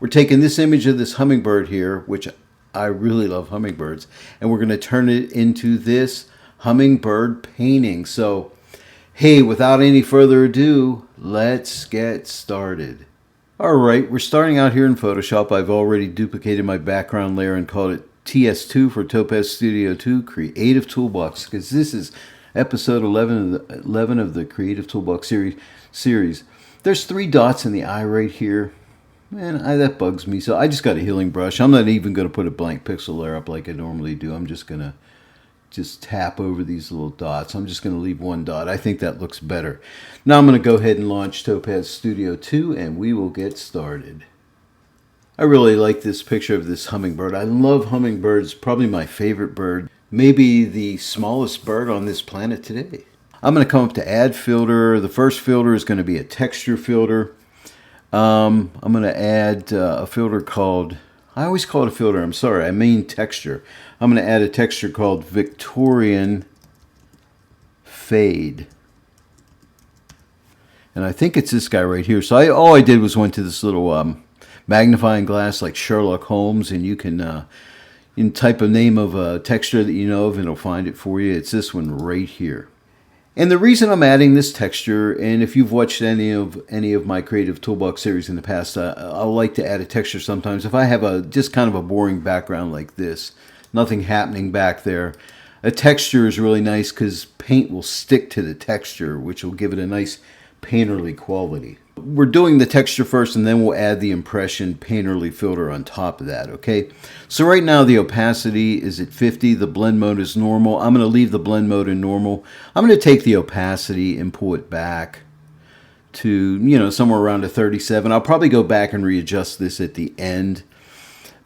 We're taking this image of this hummingbird here, which I really love hummingbirds, and we're going to turn it into this hummingbird painting. So, hey, without any further ado, let's get started. Alright, we're starting out here in Photoshop. I've already duplicated my background layer and called it TS2 for Topaz Studio 2 Creative Toolbox, because this is episode 11 of the Creative Toolbox series. There's 3 dots in the eye right here. Man, that bugs me, so I just got a healing brush. I'm not even going to put a blank pixel layer up like I normally do. I'm just going to tap over these little dots. I'm just going to leave 1 dot. I think that looks better. Now I'm going to go ahead and launch Topaz Studio 2 and we will get started. I really like this picture of this hummingbird. I love hummingbirds, probably my favorite bird. Maybe the smallest bird on this planet today. I'm going to come up to Add Filter. The first filter is going to be a texture filter. I'm going to add a filter called, I always call it a filter, I'm sorry, I mean texture. I'm going to add a texture called Victorian Fade. And I think it's this guy right here. So all I did was went to this little magnifying glass like Sherlock Holmes, and you can type a name of a texture that you know of and it'll find it for you. It's this one right here. And the reason I'm adding this texture, and if you've watched any of my Creative Toolbox series in the past, I'll like to add a texture sometimes. If I have just kind of a boring background like this, nothing happening back there, a texture is really nice because paint will stick to the texture, which will give it a nice painterly quality. We're doing the texture first, and then we'll add the impression painterly filter on top of that, okay? So right now the opacity is at 50, the blend mode is normal. I'm going to leave the blend mode in normal. I'm going to take the opacity and pull it back to, somewhere around a 37. I'll probably go back and readjust this at the end,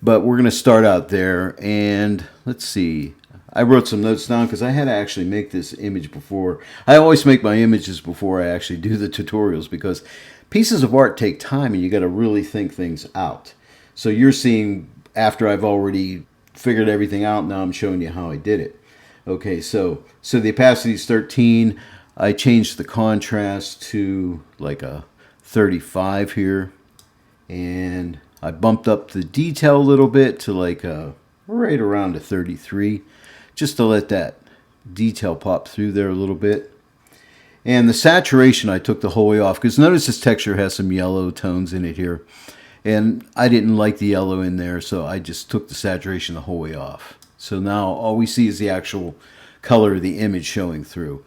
but we're going to start out there, and let's see. I wrote some notes down because I had to actually make this image before. I always make my images before I actually do the tutorials because pieces of art take time and you got to really think things out. So you're seeing after I've already figured everything out, now I'm showing you how I did it. Okay, so the opacity is 13. I changed the contrast to like a 35 here. And I bumped up the detail a little bit to like right around a 33. Just to let that detail pop through there a little bit. And the saturation I took the whole way off because notice this texture has some yellow tones in it here. And I didn't like the yellow in there, so I just took the saturation the whole way off. So now all we see is the actual color of the image showing through.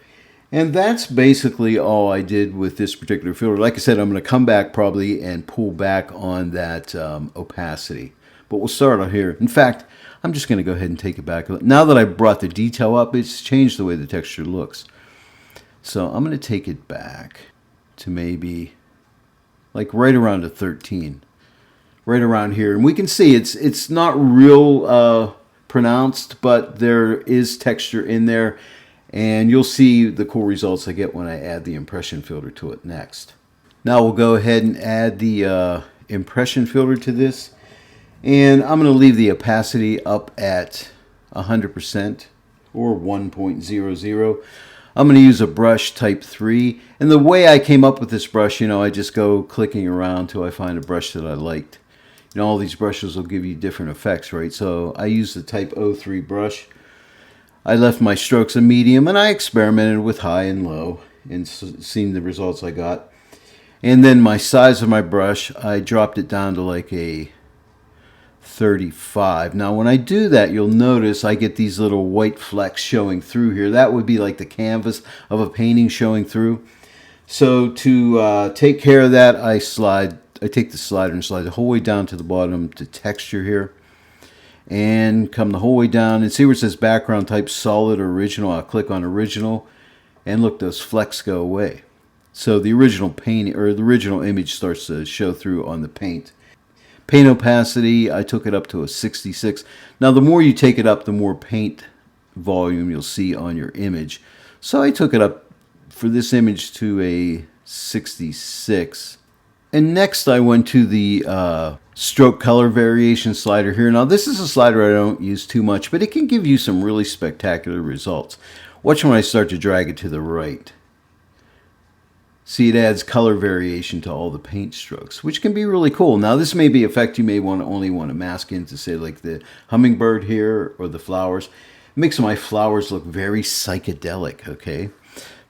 And that's basically all I did with this particular filter. Like I said, I'm going to come back probably and pull back on that opacity. But we'll start out here. In fact, I'm just going to go ahead and take it back. Now that I brought the detail up, it's changed the way the texture looks. So I'm going to take it back to maybe like right around a 13. Right around here. And we can see it's not real pronounced, but there is texture in there. And you'll see the cool results I get when I add the impression filter to it next. Now we'll go ahead and add the impression filter to this. And I'm going to leave the opacity up at 100% or 1.00. I'm going to use a brush type 3. And the way I came up with this brush, I just go clicking around till I find a brush that I liked. All these brushes will give you different effects, right? So I used the type 03 brush. I left my strokes a medium and I experimented with high and low and seen the results I got. And then my size of my brush, I dropped it down to like a 35. Now when I do that, you'll notice I get these little white flecks showing through here. That would be like the canvas of a painting showing through. So to take care of that, I take the slider and slide the whole way down to the bottom to texture here. And come the whole way down and see where it says background type solid or original. I'll click on original and look, those flecks go away. So the original paint or the original image starts to show through on the paint. Paint opacity, I took it up to a 66. Now the more you take it up, the more paint volume you'll see on your image. So I took it up for this image to a 66. And next I went to the stroke color variation slider here. Now this is a slider I don't use too much, but it can give you some really spectacular results. Watch when I start to drag it to the right. See, it adds color variation to all the paint strokes, which can be really cool. Now, this may be an effect you may only want to mask into, say, like the hummingbird here or the flowers. It makes my flowers look very psychedelic, okay?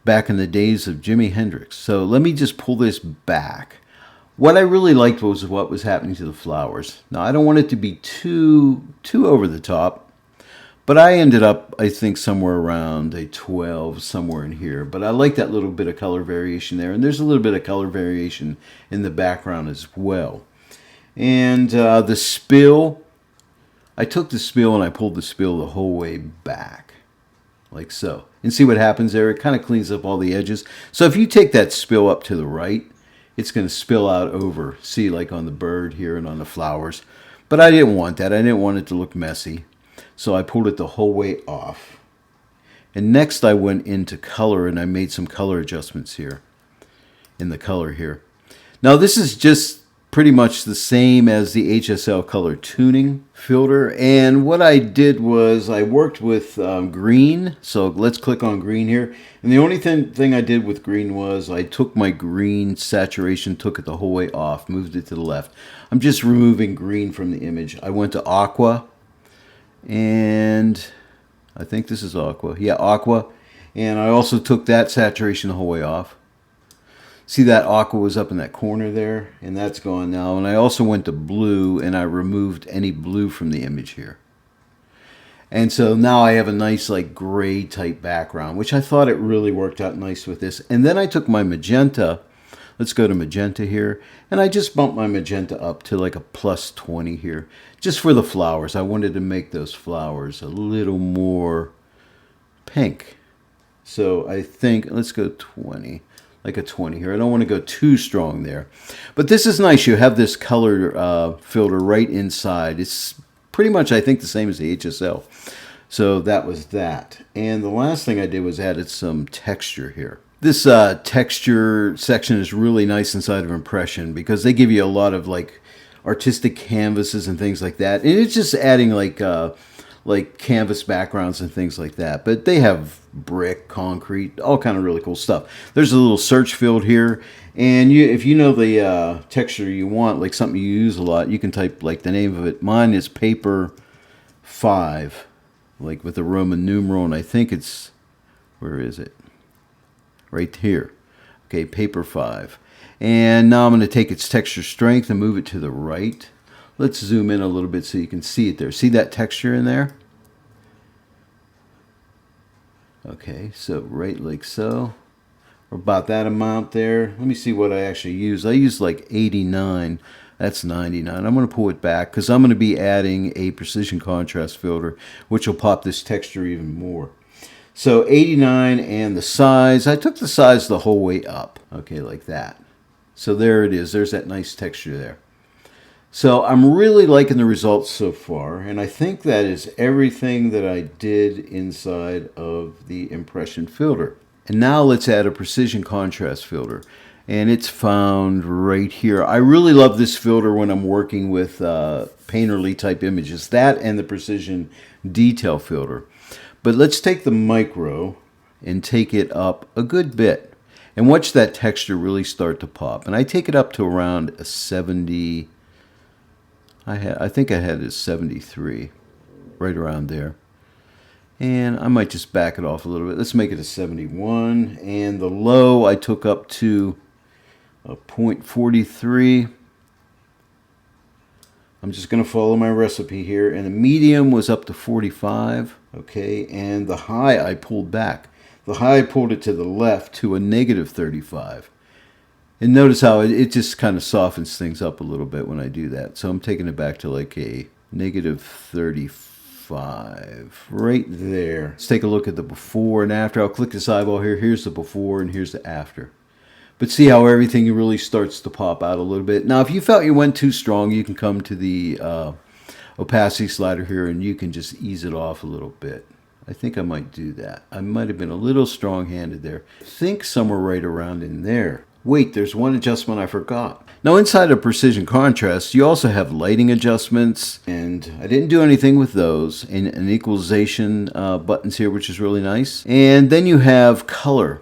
Back in the days of Jimi Hendrix. So let me just pull this back. What I really liked was what was happening to the flowers. Now, I don't want it to be too over the top. But I ended up, I think, somewhere around a 12, somewhere in here. But I like that little bit of color variation there. And there's a little bit of color variation in the background as well. And the spill, I took the spill and I pulled the spill the whole way back, like so. And see what happens there? It kind of cleans up all the edges. So if you take that spill up to the right, it's going to spill out over, see, like on the bird here and on the flowers. But I didn't want that. I didn't want it to look messy. So I pulled it the whole way off. And next I went into color and I made some color adjustments here in the color here. Now this is just pretty much the same as the HSL color tuning filter. And what I did was I worked with green. So let's click on green here. And the only thing I did with green was I took my green saturation, took it the whole way off, moved it to the left. I'm just removing green from the image. I went to aqua. And I think this is aqua. Yeah, aqua. And I also took that saturation the whole way off. See, that aqua was up in that corner there, and that's gone now. And I also went to blue, and I removed any blue from the image here. And so now I have a nice like gray type background, which I thought it really worked out nice with this. And then I took my magenta. Let's go to magenta here. And I just bumped my magenta up to like a plus 20 here. Just for the flowers. I wanted to make those flowers a little more pink. So I think, let's go 20. Like a 20 here. I don't want to go too strong there. But this is nice. You have this color filter right inside. It's pretty much, I think, the same as the HSL. So that was that. And the last thing I did was added some texture here. This texture section is really nice inside of Impression because they give you a lot of like artistic canvases and things like that. And it's just adding like canvas backgrounds and things like that. But they have brick, concrete, all kind of really cool stuff. There's a little search field here. And if you know the texture you want, like something you use a lot, you can type like the name of it. Mine is paper 5, like with a Roman numeral. And I think it's, where is it? Right here. Okay, paper 5. And now I'm going to take its texture strength and move it to the right. Let's zoom in a little bit so you can see it there. See that texture in there? Okay, so right like so. Or about that amount there. Let me see what I actually use. I use like 89. That's 99. I'm going to pull it back because I'm going to be adding a precision contrast filter, which will pop this texture even more. So 89 and the size, I took the size the whole way up. Okay, like that. So there it is. There's that nice texture there. So I'm really liking the results so far. And I think that is everything that I did inside of the Impression filter. And now let's add a precision contrast filter. And it's found right here. I really love this filter when I'm working with painterly type images. That and the precision detail filter. But let's take the micro and take it up a good bit. And watch that texture really start to pop. And I take it up to around a 70. I think I had it 73. Right around there. And I might just back it off a little bit. Let's make it a 71. And the low I took up to a 0.43. I'm just going to follow my recipe here. And the medium was up to 45. Okay, and the high I pulled back. The high I pulled it to the left to a negative 35. And notice how it just kind of softens things up a little bit when I do that. So I'm taking it back to like a negative 35. Right there. Let's take a look at the before and after. I'll click this eyeball here. Here's the before and here's the after. But see how everything really starts to pop out a little bit. Now, if you felt you went too strong, you can come to the opacity slider here and you can just ease it off a little bit. I think I might do that. I might have been a little strong-handed there. I think somewhere right around in there. Wait, there's one adjustment I forgot. Now inside of precision contrast, you also have lighting adjustments, and I didn't do anything with those, and an equalization buttons here, which is really nice. And then you have color.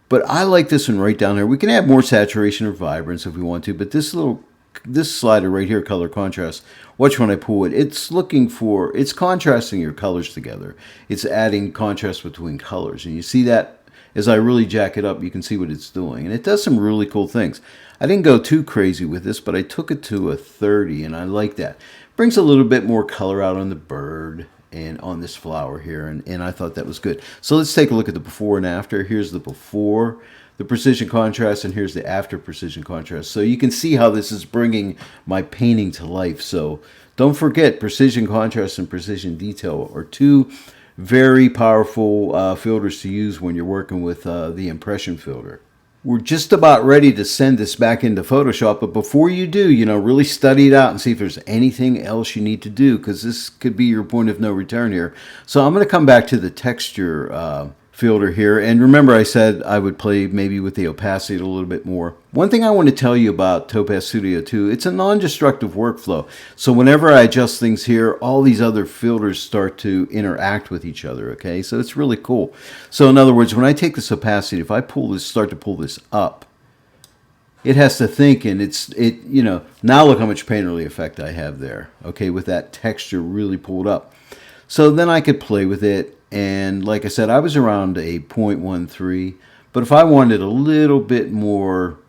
But I like this one right down here. We can add more saturation or vibrance if we want to, but this slider right here, color contrast, watch when I pull it, it's contrasting your colors together. It's adding contrast between colors. And you see that as I really jack it up, you can see what it's doing. And it does some really cool things. I didn't go too crazy with this, but I took it to a 30, and I like that. Brings a little bit more color out on the bird and on this flower here, and I thought that was good. So let's take a look at the before and after. Here's the before, the precision contrast, and here's the after precision contrast. So you can see how this is bringing my painting to life. So don't forget, precision contrast and precision detail are two very powerful filters to use when you're working with the impression filter. We're just about ready to send this back into Photoshop, but before you do, really study it out and see if there's anything else you need to do, because this could be your point of no return here. So I'm going to come back to the texture filter here, and remember I said I would play maybe with the opacity a little bit more. One thing I want to tell you about Topaz Studio 2, it's a non-destructive workflow. So whenever I adjust things here, all these other filters start to interact with each other, okay? So it's really cool. So in other words, when I take this opacity, if I start to pull this up, it has to think, and now look how much painterly effect I have there, okay, with that texture really pulled up. So then I could play with it. And like I said, I was around a 0.13, but if I wanted a little bit more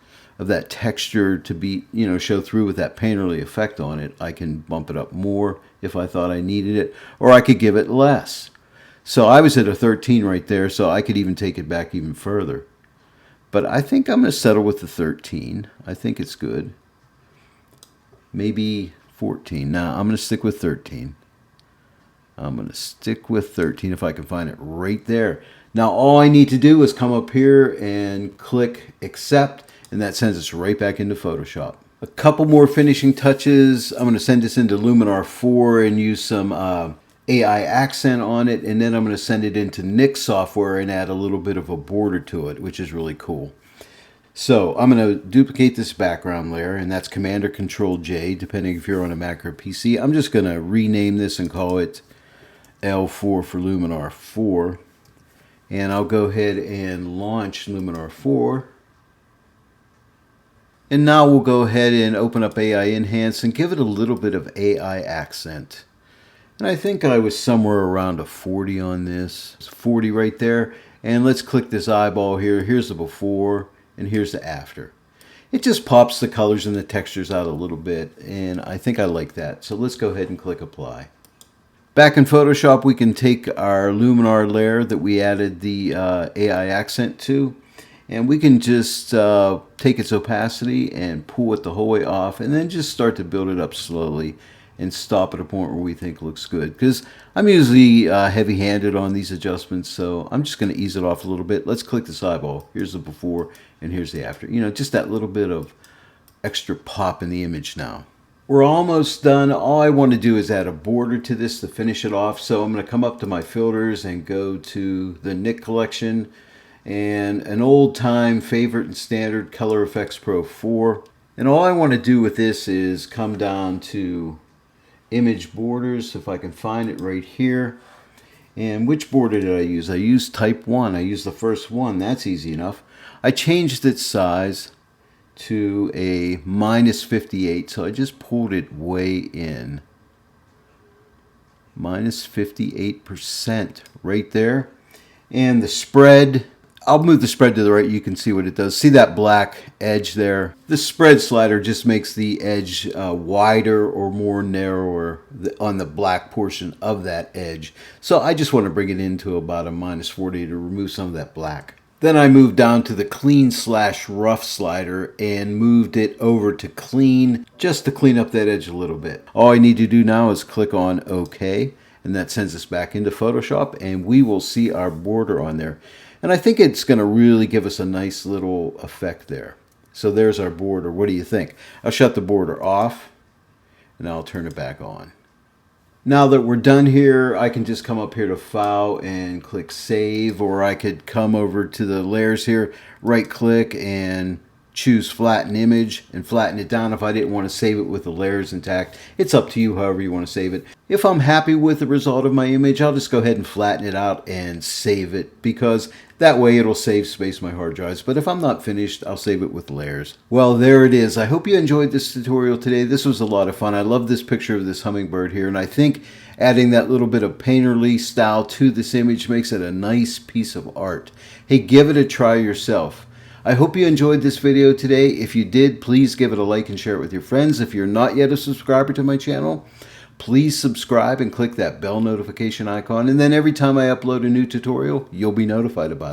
of that texture to be, show through with that painterly effect on it, I can bump it up more if I thought I needed it, or I could give it less. So I was at a 13 right there, so I could even take it back even further. But I think I'm going to settle with the 13. I think it's good. Maybe 14. Now I'm going to stick with 13. I'm going to stick with 13 if I can find it right there. Now all I need to do is come up here and click accept, and that sends us right back into Photoshop. A couple more finishing touches. I'm going to send this into Luminar 4 and use some AI accent on it, and then I'm going to send it into Nix software and add a little bit of a border to it, which is really cool. So I'm going to duplicate this background layer, and that's Command or Control J, depending if you're on a Mac or PC. I'm just going to rename this and call it L4 for Luminar 4, and I'll go ahead and launch Luminar 4, and now we'll go ahead and open up AI Enhance and give it a little bit of AI accent. And I think I was somewhere around a 40 on this. It's 40 right there, and let's click this eyeball here. Here's the before and here's the after. It just pops the colors and the textures out a little bit, and I think I like that. So let's go ahead and click apply. Back in Photoshop, we can take our Luminar layer that we added the AI accent to, and we can just take its opacity and pull it the whole way off, and then just start to build it up slowly and stop at a point where we think looks good. Because I'm usually heavy-handed on these adjustments, so I'm just going to ease it off a little bit. Let's click this eyeball. Here's the before and here's the after. Just that little bit of extra pop in the image now. We're almost done. All I want to do is add a border to this to finish it off. So I'm going to come up to my filters and go to the Nick collection and an old-time favorite and standard Color Effects Pro 4. And all I want to do with this is come down to image borders, if I can find it right here. And which border did I use? I used type 1. I used the first one. That's easy enough. I changed its size to a -58, so I just pulled it way in. -58% right there. And the spread, I'll move the spread to the right. You can see what it does. See that black edge there? The spread slider just makes the edge wider or more narrower on the black portion of that edge. So I just want to bring it into about a -40 to remove some of that black. Then I moved down to the clean/rough slider and moved it over to clean, just to clean up that edge a little bit. All I need to do now is click on OK, and that sends us back into Photoshop, and we will see our border on there. And I think it's going to really give us a nice little effect there. So there's our border. What do you think? I'll shut the border off, and I'll turn it back on. Now that we're done here, I can just come up here to File and click Save, or I could come over to the layers here, right click and choose flatten image and flatten it down if I didn't want to save it with the layers intact. It's up to you however you want to save it. If I'm happy with the result of my image, I'll just go ahead and flatten it out and save it, because that way it'll save space on my hard drives. But if I'm not finished, I'll save it with layers. Well, there it is. I hope you enjoyed this tutorial today. This was a lot of fun. I love this picture of this hummingbird here, and I think adding that little bit of painterly style to this image makes it a nice piece of art. Hey, give it a try yourself. I hope you enjoyed this video today. If you did, please give it a like and share it with your friends. If you're not yet a subscriber to my channel, please subscribe and click that bell notification icon. And then every time I upload a new tutorial, you'll be notified about it.